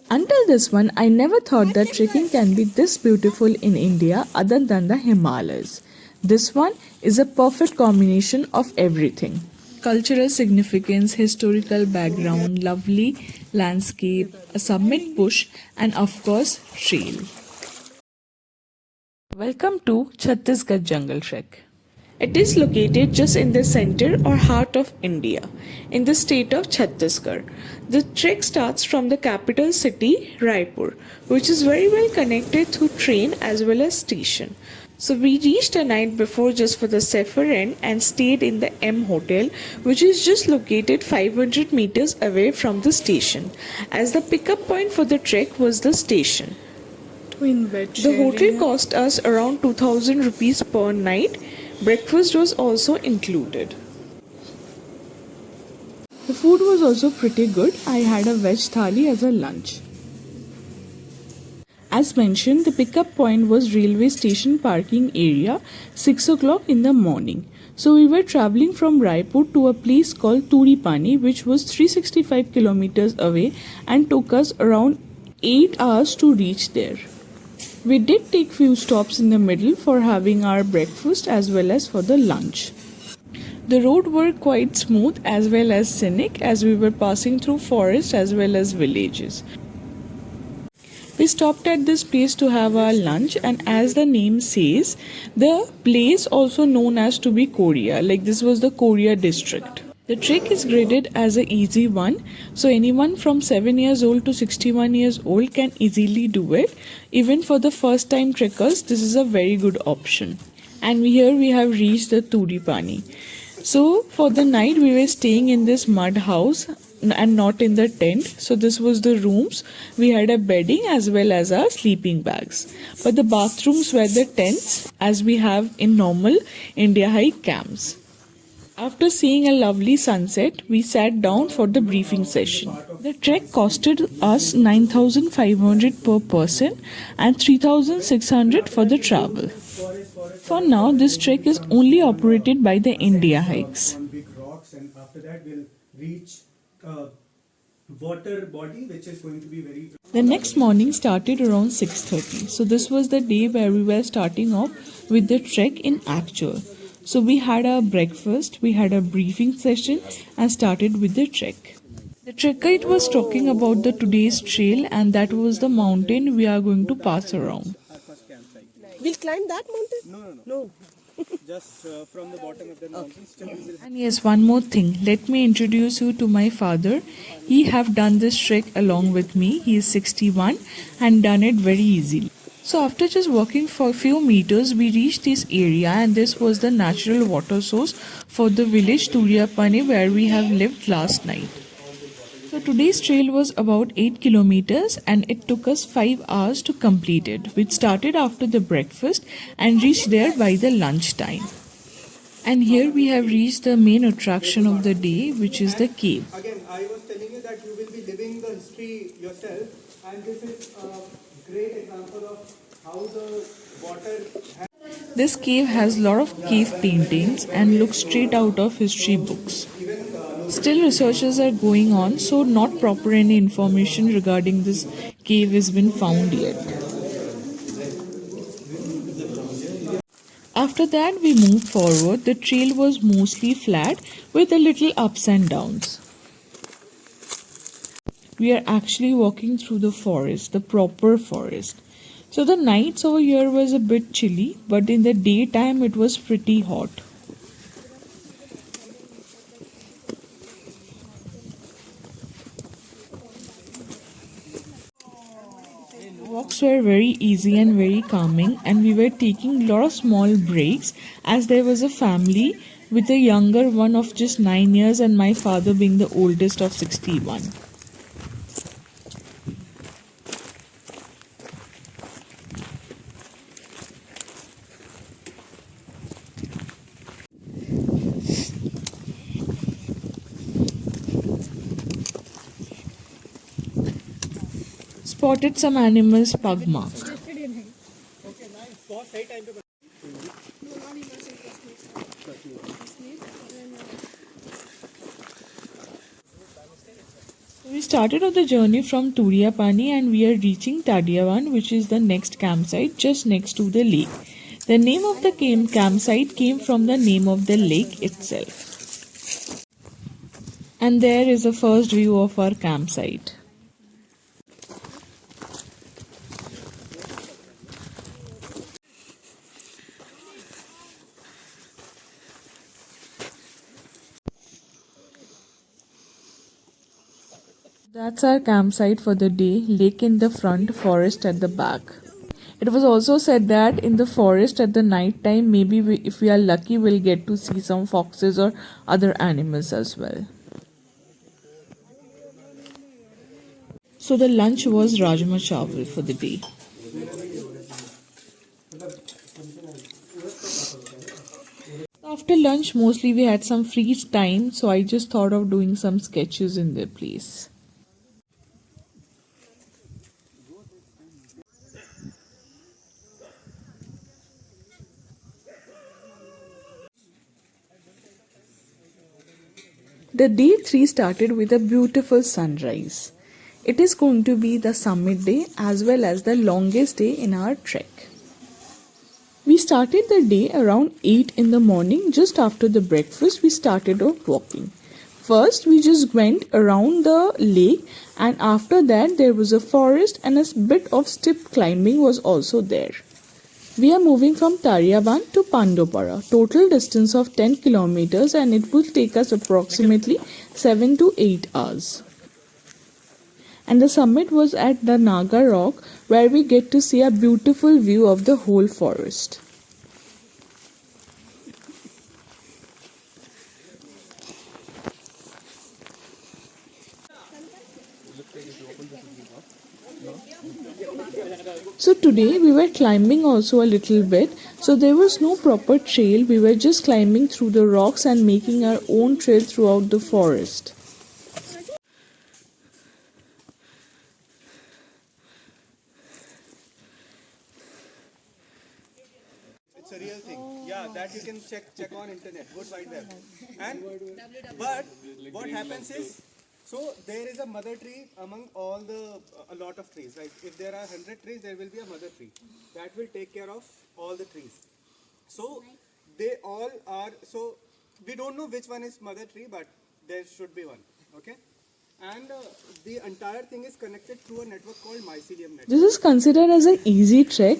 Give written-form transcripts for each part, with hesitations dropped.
Until this one, I never thought that trekking can be this beautiful in India other than the Himalayas. This one is a perfect combination of everything. Cultural significance, historical background, lovely landscape, a summit push, and of course, trail. Welcome to Chattisgarh Jungle Trek. It is located just in the center or heart of India, in the state of Chattisgarh. The trek starts from the capital city, Raipur, which is very well connected through train as well as station. So we reached a night before just for the safer end and stayed in the M Hotel, which is just located 500 meters away from the station, as the pickup point for the trek was the station. The hotel cost us around 2000 rupees per night. Breakfast was also included. The food was also pretty good. I had a veg thali as a lunch. As mentioned, the pickup point was railway station parking area 6 o'clock in the morning. So we were traveling from Raipur to a place called Turipani, which was 365 kilometers away and took us around 8 hours to reach there. We did take few stops in the middle for having our breakfast as well as for the lunch. The road were quite smooth as well as scenic as we were passing through forest as well as villages. We stopped at this place to have our lunch, and as the name says, the place also known as to be Korea, like this was the Korea district. The trek is graded as an easy one, so anyone from 7 years old to 61 years old can easily do it. Even for the first time trekkers, this is a very good option. And here we have reached the Turipani. So for the night we were staying in this mud house and not in the tent. So this was the rooms. We had a bedding as well as our sleeping bags. But the bathrooms were the tents as we have in normal India hike camps. After seeing a lovely sunset, we sat down for the briefing session. The trek costed us 9500 per person and 3600 for the travel. For now, this trek is only operated by the India Hikes. Water body which is going to be very. The next morning started around 6:30. So this was the day where we were starting off with the trek in actual. So we had our breakfast, we had a briefing session and started with the trek. The trek guide was talking about the today's trail, and that was the mountain we are going to pass around. We'll climb that mountain? No. Just from the bottom of the mountain. Okay. And yes, one more thing. Let me introduce you to my father. He have done this trek along with me. He is 61 and done it very easily. So after just walking for a few meters, we reached this area, and this was the natural water source for the village Turiapane where we have lived last night. So today's trail was about 8 kilometers and it took us 5 hours to complete it, which started after the breakfast and reached there by the lunchtime. And here we have reached the main attraction of the day, which is the cave. Again, I was telling you that you will be living the history yourself, and this is a great example of how the water has. This cave has a lot of cave paintings and looks straight out of history books. Still researches are going on, so not proper any information regarding this cave has been found yet. After that we moved forward. The trail was mostly flat with a little ups and downs. We are actually walking through the forest, the proper forest. So the nights over here was a bit chilly, but in the daytime it was pretty hot. Walks were very easy and very calming, and we were taking a lot of small breaks as there was a family with a younger one of just 9 years and my father being the oldest of 61. Spotted some animals pug mark. We started on the journey from Turiapani and we are reaching Tadiawan, which is the next campsite just next to the lake. The name of the campsite came from the name of the lake itself. And there is a first view of our campsite. That's our campsite for the day, lake in the front, forest at the back. It was also said that in the forest at the night time, maybe if we are lucky, we'll get to see some foxes or other animals as well. So the lunch was Rajma Chawal for the day. After lunch, mostly we had some free time, so I just thought of doing some sketches in their place. The day 3 started with a beautiful sunrise. It is going to be the summit day as well as the longest day in our trek. We started the day around 8 in the morning. Just after the breakfast, we started off walking. First, we just went around the lake, and after that, there was a forest and a bit of steep climbing was also there. We are moving from Tariaban to Pandopara, total distance of 10 kilometers, and it will take us approximately 7 to 8 hours. And the summit was at the Naga Rock, where we get to see a beautiful view of the whole forest. So today we were climbing also a little bit. So there was no proper trail. We were just climbing through the rocks and making our own trail throughout the forest. It's a real thing. Yeah, that you can check on internet, Good Wide Web. And but what happens is, so there is a mother tree among all the a lot of trees. Like if there are 100 trees, there will be a mother tree that will take care of all the trees. So they all are. So we don't know which one is mother tree, but there should be one. Okay. And the entire thing is connected through a network called mycelium network. This is considered as an easy trek.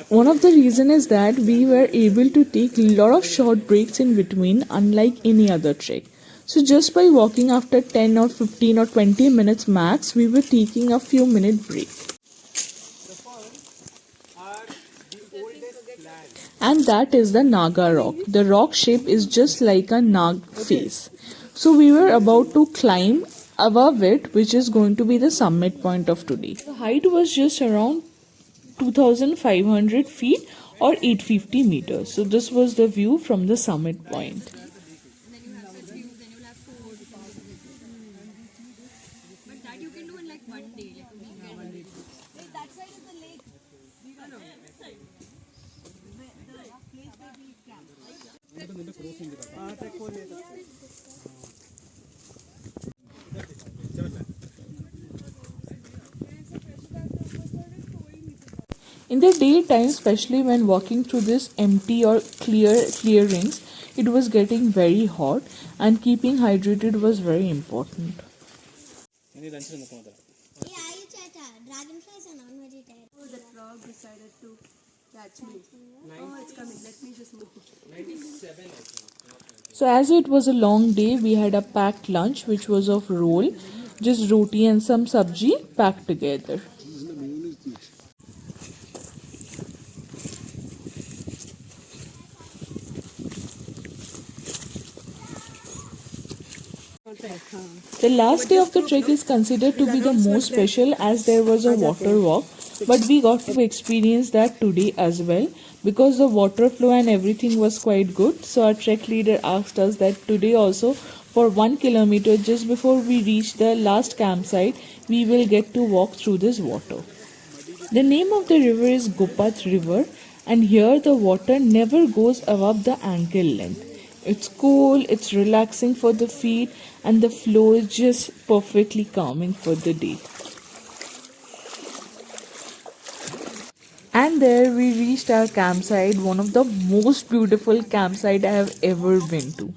One of the reason is that we were able to take a lot of short breaks in between, unlike any other trek. So just by walking after 10 or 15 or 20 minutes max, we were taking a few minute break. The falls are the oldest land. And that is the Naga rock. The rock shape is just like a Nag face. So we were about to climb above it, which is going to be the summit point of today. The height was just around 2500 feet or 850 meters. So this was the view from the summit point. Then you have such views, then you'll have food. But that you can do in like one day, like a weekend. Wait, that side is the lake. No. That side. The place where we camp. In the daytime, especially when walking through this empty or clearings, it was getting very hot, and keeping hydrated was very important. Yeah, dragonflies are non-vegetarian. Oh, the frog decided to catch me. Oh, it's coming. Let me just move. So as it was a long day, we had a packed lunch which was of roll, just roti and some sabji packed together. The last day of the trek is considered to be the most special as there was a water walk, but we got to experience that today as well because the water flow and everything was quite good. So our trek leader asked us that today also for 1 kilometer just before we reach the last campsite, we will get to walk through this water. The name of the river is Gopat River, and here the water never goes above the ankle length. It's cool, it's relaxing for the feet, and the flow is just perfectly calming for the day. And there we reached our campsite, one of the most beautiful campsite I have ever been to.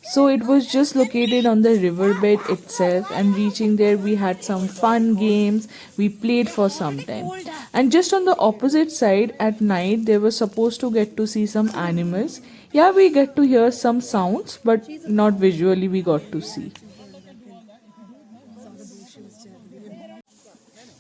So it was just located on the riverbed itself, and reaching there, we had some fun games. We played for some time. And just on the opposite side, at night, they were supposed to get to see some animals. Yeah, we get to hear some sounds, but not visually, we got to see.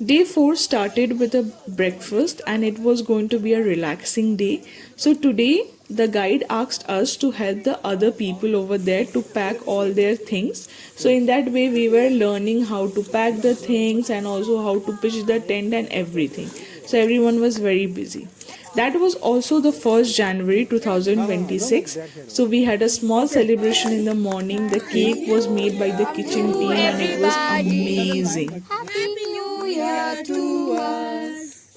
Day 4 started with a breakfast and it was going to be a relaxing day. So today the guide asked us to help the other people over there to pack all their things. So in that way we were learning how to pack the things and also how to pitch the tent and everything. So everyone was very busy. That was also the 1st January 2026. So we had a small celebration in the morning. The cake was made by the kitchen team and it was amazing. Happy New Year to us.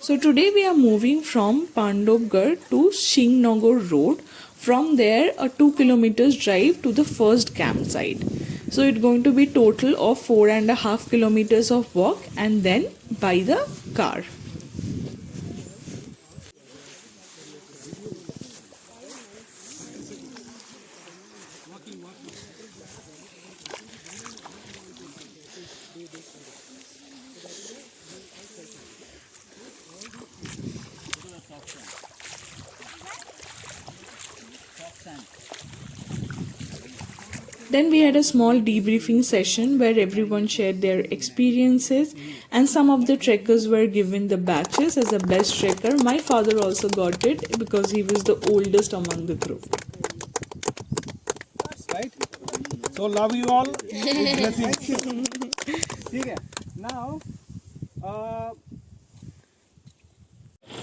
So today we are moving from Pandopgarh to Shingnagor Road. From there, a 2 kilometers drive to the first campsite. So it's going to be total of 4.5 kilometers of walk and then by the car. Then we had a small debriefing session where everyone shared their experiences and some of the trekkers were given the badges as a best trekker. My father also got it because he was the oldest among the group. Right? So love you all. Blessings. Okay. Now,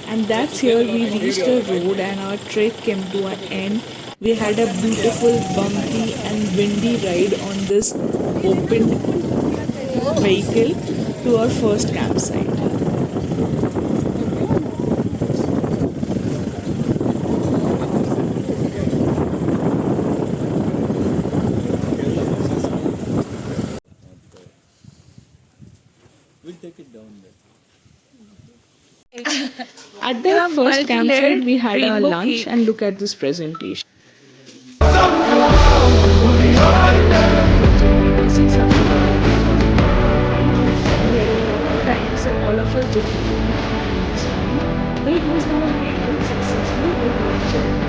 And that's here we reached a road and our trek came to an end. We had a beautiful, bumpy and windy ride on this open vehicle to our first campsite. At the first campsite, we had our lunch and look at this presentation. Times all of us did, but it was not a successful.